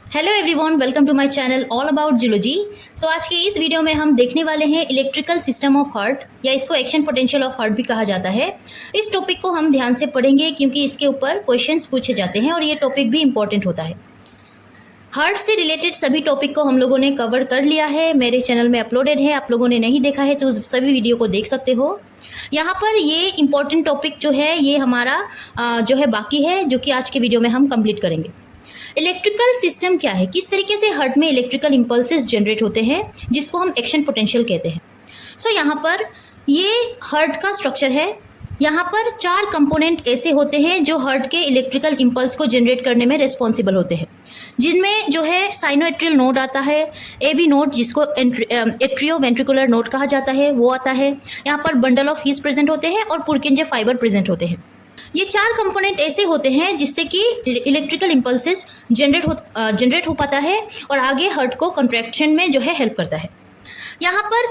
Hello everyone, welcome to my channel all about geology. So आज के इस video में हम देखने वाले हैं इलेक्ट्रिकल सिस्टम ऑफ हार्ट, या इसको एक्शन पोटेंशियल ऑफ हार्ट भी कहा जाता है। इस टॉपिक को हम ध्यान से पढ़ेंगे क्योंकि इसके ऊपर क्वेश्चंस पूछे जाते हैं और ये टॉपिक भी इंपॉर्टेंट होता है। हार्ट से रिलेटेड सभी टॉपिक को हम लोगों ने कवर कर लिया है, मेरे चैनल में अपलोडेड है। आप लोगों ने नहीं देखा है तो उस सभी वीडियो को देख सकते हो। यहाँ पर ये इंपॉर्टेंट टॉपिक जो है ये हमारा जो है बाकी है, जो कि आज के वीडियो में हम कंप्लीट करेंगे। इलेक्ट्रिकल सिस्टम क्या है, किस तरीके से हार्ट में इलेक्ट्रिकल इंपल्सेस जनरेट होते हैं, जिसको हम एक्शन पोटेंशियल कहते हैं। सो यहाँ पर ये हार्ट का स्ट्रक्चर है। यहाँ पर 4 कंपोनेंट ऐसे होते हैं जो हार्ट के इलेक्ट्रिकल इंपल्स को जनरेट करने में रिस्पॉन्सिबल होते हैं, जिनमें जो है साइनोएट्रियल नोड आता है, एवी नोड जिसको एट्रियोवेंट्रिकुलर नोड कहा जाता है वो आता है। यहाँ पर बंडल ऑफ हीस प्रेजेंट होते हैं और पुरकिंजे फाइबर प्रेजेंट होते हैं। ये 4 कंपोनेंट ऐसे होते हैं जिससे कि इलेक्ट्रिकल इंपल्सेस जनरेट हो पाता है और आगे हार्ट को कंट्रैक्शन में जो है हेल्प करता है। यहाँ पर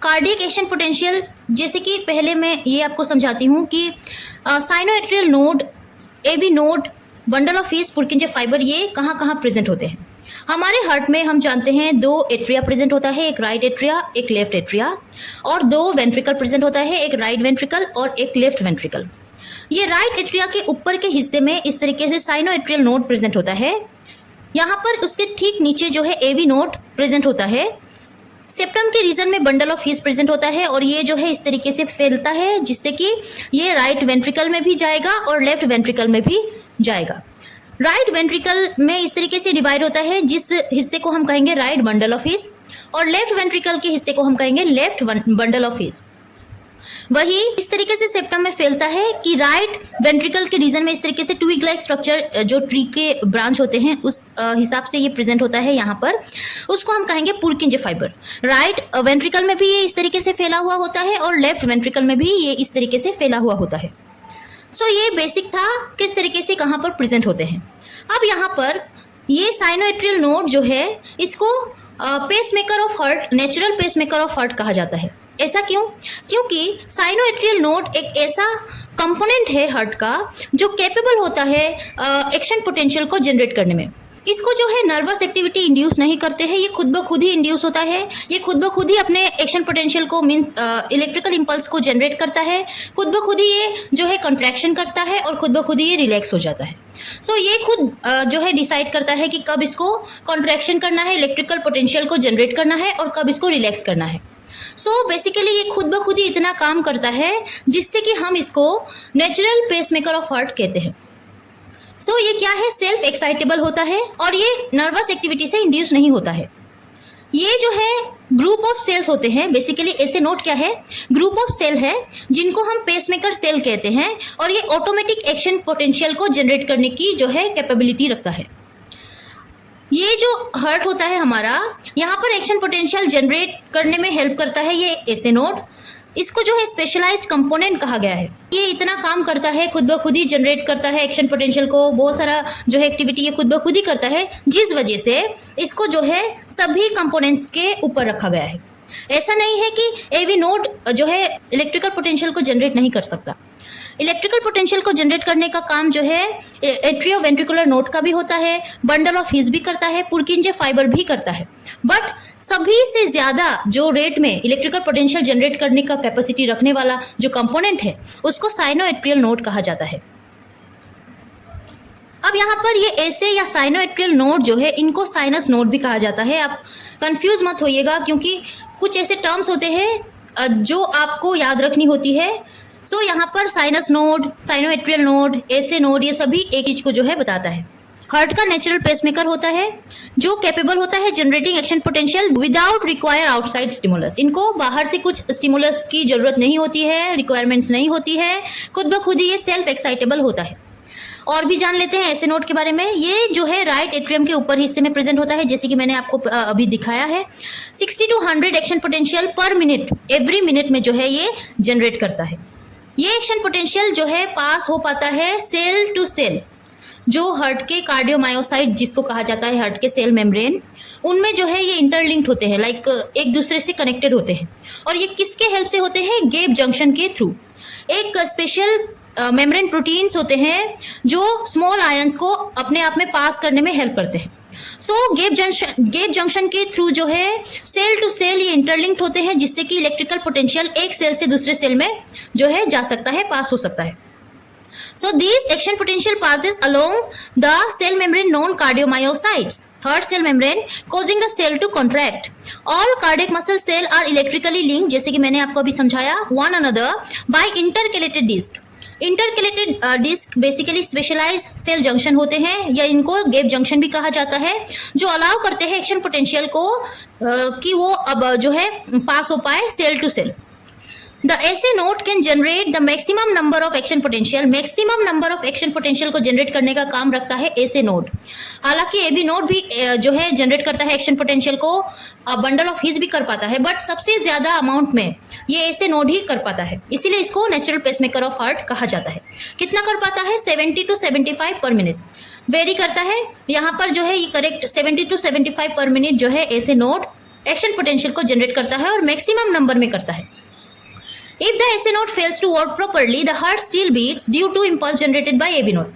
कार्डियक एक्शन पोटेंशियल, जैसे कि पहले मैं ये आपको समझाती हूँ कि sinoatrial node, AV node, bundle of His, Purkinje fibre, ये कहाँ कहाँ प्रेजेंट होते हैं। हमारे हार्ट में हम जानते हैं 2 एट्रिया प्रेजेंट होता है, एक राइट एट्रिया एक लेफ्ट एट्रिया, और 2 वेंट्रिकल प्रेजेंट होता है, एक राइट वेंट्रिकल और एक लेफ्ट वेंट्रिकल। ये राइट एट्रिया के ऊपर के हिस्से में इस तरीके से साइनोएट्रियल नोड प्रेजेंट होता है। यहाँ पर उसके ठीक नीचे जो है एवी नोड प्रेजेंट होता है। सेप्टम के रीजन में बंडल ऑफ हीस प्रेजेंट होता है और ये जो है इस तरीके से फैलता है, जिससे कि ये राइट वेंट्रिकल में भी जाएगा और लेफ्ट वेंट्रिकल में भी जाएगा। राइट वेंट्रिकल में इस तरीके से डिवाइड होता है, जिस हिस्से को हम कहेंगे राइट बंडल ऑफ हीस, और लेफ्ट वेंट्रिकल के हिस्से को हम कहेंगे लेफ्ट बंडल ऑफ हीस। वही इस तरीके से सेप्टम में फैलता है कि राइट वेंट्रिकल के रीजन में इस तरीके से ट्विग लाइक स्ट्रक्चर, जो ट्री के ब्रांच होते हैं उस हिसाब से ये प्रेजेंट होता है। यहाँ पर उसको हम कहेंगे पुरकिंजे फाइबर। राइट वेंट्रिकल में भी ये इस तरीके से फैला हुआ होता है और लेफ्ट वेंट्रिकल में भी ये इस तरीके से फैला हुआ होता है। सो ये बेसिक था किस तरीके से कहाँ पर प्रेजेंट होते हैं। अब यहाँ पर ये साइनोएट्रियल नोड जो है इसको pacemaker of heart, natural pacemaker of heart कहा जाता है। ऐसा क्यों? क्योंकि साइनोएट्रियल नोड एक ऐसा कंपोनेंट है हार्ट का जो कैपेबल होता है एक्शन पोटेंशियल को जनरेट करने में। इसको जो है नर्वस एक्टिविटी इंड्यूस नहीं करते हैं, ये खुद ब खुद ही इंड्यूस होता है। ये खुद ब खुद ही अपने एक्शन पोटेंशियल को मींस इलेक्ट्रिकल इंपल्स को जनरेट करता है। खुद ब खुद ही ये जो है कंट्रैक्शन करता है और खुद ब खुद ही ये रिलैक्स हो जाता है। सो ये खुद जो है डिसाइड करता है कि कब इसको कंट्रैक्शन करना है, इलेक्ट्रिकल पोटेंशियल को जनरेट करना है, और कब इसको रिलैक्स करना है। सो बेसिकली ये खुद ब खुद ही इतना काम करता है जिससे कि हम इसको नेचुरल पेसमेकर ऑफ हार्ट कहते हैं। सो ये क्या है, सेल्फ एक्साइटेबल होता है और ये नर्वस एक्टिविटी से इंड्यूस नहीं होता है। ये जो है ग्रुप ऑफ सेल्स होते हैं। बेसिकली ऐसे नोट क्या है, ग्रुप ऑफ सेल है जिनको हम पेसमेकर सेल कहते हैं, और ये ऑटोमेटिक एक्शन पोटेंशियल को जनरेट करने की जो है कैपेबिलिटी रखता है। ये जो हार्ट होता है हमारा, यहाँ पर एक्शन पोटेंशियल जनरेट करने में हेल्प करता है ये ऐसे नोड। इसको जो है स्पेशलाइज्ड कंपोनेंट कहा गया है। ये इतना काम करता है, खुद ब खुद ही जनरेट करता है एक्शन पोटेंशियल को, बहुत सारा जो है एक्टिविटी ये खुद ब खुद ही करता है, जिस वजह से इसको जो है सभी कंपोनेंट्स के ऊपर रखा गया है। ऐसा नहीं है कि एवी नोड जो है इलेक्ट्रिकल पोटेंशियल को जनरेट नहीं कर सकता। इलेक्ट्रिकल पोटेंशियल को जनरेट करने का काम जो है एट्रियोवेंट्रिकुलर नोड का भी होता है, बंडल ऑफ हीस भी करता है, पुरकिंजे फाइबर भी करता है। बट सभी से ज्यादा जो रेट में इलेक्ट्रिकल पोटेंशियल जनरेट करने का कैपेसिटी रखने वाला जो कंपोनेंट है उसको साइनोएट्रियल नोड कहा जाता है। अब यहाँ पर ये ऐसे या साइनोएट्रियल नोड जो है इनको साइनस नोड भी कहा जाता है। आप कंफ्यूज मत होइएगा, क्योंकि कुछ ऐसे टर्म्स होते हैं जो आपको याद रखनी होती है। सो यहाँ पर साइनस नोड, साइनोएट्रियल नोड, ऐसे नोड, ये सभी एक चीज को जो है बताता है। हार्ट का नेचुरल पेसमेकर होता है जो कैपेबल होता है generating action potential without require outside stimulus. इनको बाहर से कुछ स्टिमुलस की जरूरत नहीं होती है, रिक्वायरमेंट्स नहीं होती है, खुद ब खुद ही ये सेल्फ एक्साइटेबल होता है। और भी जान लेते हैं ऐसे नोड के बारे में। ये जो है राइट एट्रियम के ऊपर हिस्से में प्रेजेंट होता है, जैसे कि मैंने आपको अभी दिखाया है। 60 to 100 एक्शन पोटेंशियल पर मिनट, एवरी मिनट में जो है ये जनरेट करता है। ये एक्शन पोटेंशियल जो है पास हो पाता है सेल टू सेल, जो हार्ट के कार्डियोमायोसाइट जिसको कहा जाता है, हार्ट के सेल मेम्ब्रेन, उनमें जो है ये इंटरलिंक्ड होते हैं, लाइक एक दूसरे से कनेक्टेड होते हैं। और ये किसके हेल्प से होते हैं? गैप जंक्शन के थ्रू। एक स्पेशल मेम्ब्रेन प्रोटीन्स होते हैं जो स्मॉल आयंस को अपने आप में पास करने में हेल्प करते हैं। सो गैप जंक्शन के थ्रू जो है सेल टू सेल ये इंटरलिंक्ड होते हैं, जिससे कि इलेक्ट्रिकल पोटेंशियल एक सेल से दूसरे सेल में जो है जा सकता है, पास हो सकता है. So these action potential passes along the cell membrane known cardiomyocytes, third cell membrane, causing the cell to contract. All cardiac muscle cell are electrically linked, जैसे कि मैंने आपको अभी समझाया, one another by intercalated disc. Intercalated disc basically specialised cell junction होते हैं, या इनको गैप जंक्शन भी कहा जाता है, जो अलाउ करते हैं एक्शन पोटेंशियल को कि वो अब जो है पास हो पाए cell to cell. The SA node can generate the maximum number of action potential. Maximum number of action potential को जनरेट करने का काम रखता है SA नोड. हालांकि AV नोड भी जो है जनरेट करता है एक्शन पोटेंशियल को, बंडल ऑफ हीज भी कर पाता है, बट सबसे ज्यादा अमाउंट में ये SA नोड ही कर पाता है. इसीलिए इसको नेचुरल पेसमेकर ऑफ हार्ट कहा जाता है. कितना कर पाता है? 70 to 75 पर मिनट. वेरी करता है. यहाँ पर जो है ये करेक्ट 70 to 75 पर मिनट जो है SA नोड एक्शन पोटेंशियल को जनरेट करता है और मैक्सिमम नंबर में करता है. If the SA node fails to work properly, the heart still beats due to impulse generated by AV node.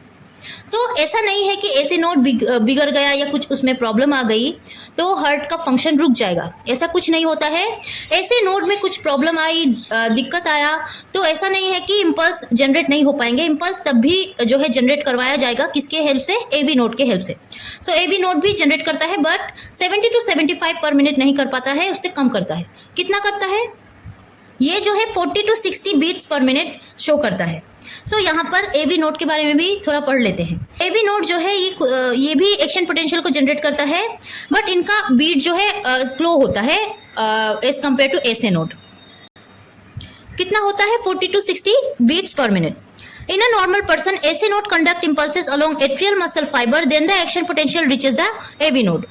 So ऐसा नहीं है कि SA नोड बिगड़ गया या कुछ उसमें प्रॉब्लम आ गई तो हार्ट का फंक्शन रुक जाएगा, ऐसा कुछ नहीं होता है. SA नोड में कुछ प्रॉब्लम आई, दिक्कत आया, तो ऐसा नहीं है कि इम्पल्स जनरेट नहीं हो पाएंगे. इम्पल्स तब भी जो है जनरेट करवाया जाएगा, किसके हेल्प से? AV नोड के हेल्प से. सो AV नोड भी जनरेट करता है, बट 70 to 75 पर मिनट नहीं कर पाता है, उससे कम करता है. कितना करता है? ये जो है 40 to 60 beats per minute show करता है. सो यहाँ पर AV नोड के बारे में भी थोड़ा पढ़ लेते हैं. AV नोड जो है ये भी एक्शन पोटेंशियल को जनरेट करता है, बट इनका बीट जो है स्लो होता है as compared to SA node. कितना होता है? 40 to 60 beats per minute. In a normal person, SA node conduct impulses along atrial muscle fiber, then the action potential reaches the AV node.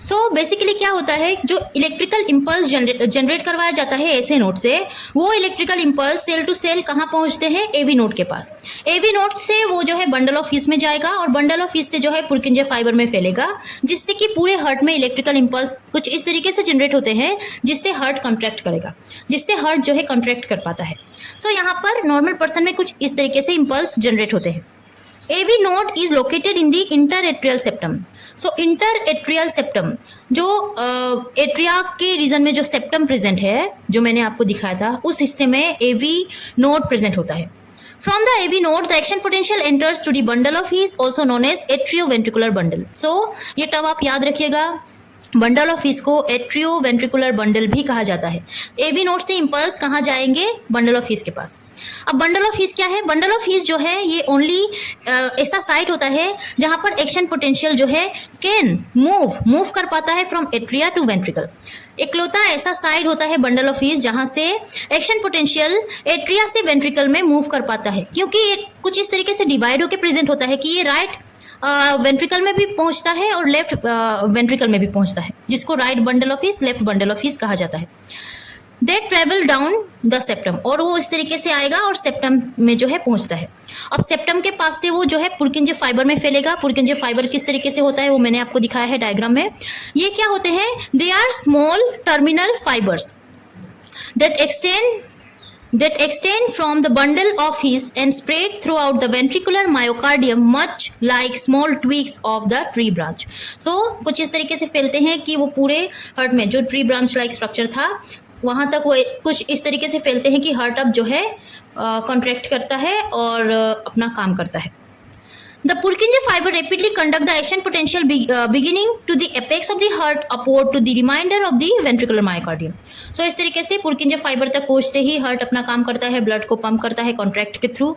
So basically क्या होता है, जो electrical impulse generate करवाया जाता है SA नोड से, वो electrical impulse cell to cell कहाँ पहुँचते हैं? AV नोड के पास. AV नोड से वो जो है बंडल ऑफ हीज में जाएगा और बंडल ऑफ हीज से जो है पुरकिंजे फाइबर में फैलेगा, जिससे कि पूरे हार्ट में इलेक्ट्रिकल इम्पल्स कुछ इस तरीके से जनरेट होते हैं जिससे हार्ट कॉन्ट्रैक्ट करेगा, जिससे हार्ट जो है कॉन्ट्रैक्ट कर पाता है. सो यहाँ पर नॉर्मल पर्सन में कुछ इस तरीके से इम्पल्स जनरेट होते हैं. AV node is located in the interatrial septum. So interatrial septum जो एट्रिया के रीजन में जो सेप्टम प्रेजेंट है, जो मैंने आपको दिखाया था, उस हिस्से में AV node प्रेजेंट होता है. From the AV node, the action potential enters to the bundle of His, also known as atrioventricular bundle. So ये टर्म आप याद रखिएगा. बंडल ऑफ हीज को एट्रियोवेंट्रिकुलर बंडल भी कहा जाता है. AV नोड से इम्पल्स कहाँ जाएंगे? बंडल ऑफ हीज के पास. अब बंडल ऑफ हीज क्या है? बंडल ऑफ हीज जो है ये ओनली ऐसा साइट होता है जहां पर एक्शन पोटेंशियल जो है कैन मूव कर पाता है फ्रॉम एट्रिया टू वेंट्रिकल. इकलौता ऐसा साइड होता है बंडल ऑफ हीज जहां से एक्शन पोटेंशियल एट्रिया से वेंट्रिकल में मूव कर पाता है, क्योंकि ये कुछ इस तरीके से डिवाइड होकर प्रेजेंट होता है कि ये राइट वेंट्रिकल में भी पहुंचता है और लेफ्ट वेंट्रिकल में भी पहुंचता है, जिसको right bundle of His, left bundle of His कहा जाता है. They travel down the septum, और वो इस तरीके से आएगा और सेप्टम में जो है पहुंचता है. अब सेप्टम के पास से वो जो है पुरकिंजे फाइबर में फैलेगा. पुरकिंजे फाइबर किस तरीके से होता है वो मैंने आपको दिखाया है डायग्राम में. ये क्या होते हैं? They are small terminal fibres that extend from the bundle of His and spread throughout the ventricular myocardium much like small twigs of the tree branch. So कुछ इस तरीके से फैलते हैं कि वो पूरे हार्ट में जो ट्री ब्रांच लाइक स्ट्रक्चर था वहां तक वो कुछ इस तरीके से फैलते हैं कि हार्ट अब जो है कॉन्ट्रैक्ट करता है और अपना काम करता है. The Purkinje fiber rapidly conduct the action potential beginning to the apex of the heart upward to the remainder of the ventricular myocardium. So इस तरीके से पुरकिंजे फाइबर तक पहुंचते ही हार्ट अपना काम करता है, ब्लड को पंप करता है कॉन्ट्रैक्ट के थ्रू,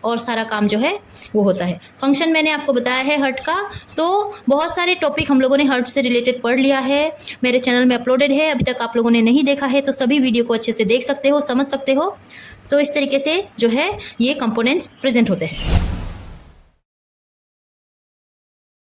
और सारा काम जो है वो होता है. फंक्शन मैंने आपको बताया है हार्ट का. सो बहुत सारे टॉपिक हम लोगों ने हार्ट से रिलेटेड पढ़ लिया है, मेरे चैनल में अपलोडेड है. अभी तक आप लोगों ने नहीं देखा है तो सभी वीडियो को अच्छे से देख सकते हो, समझ सकते हो. सो इस तरीके से जो है ये कंपोनेंट्स प्रेजेंट होते हैं.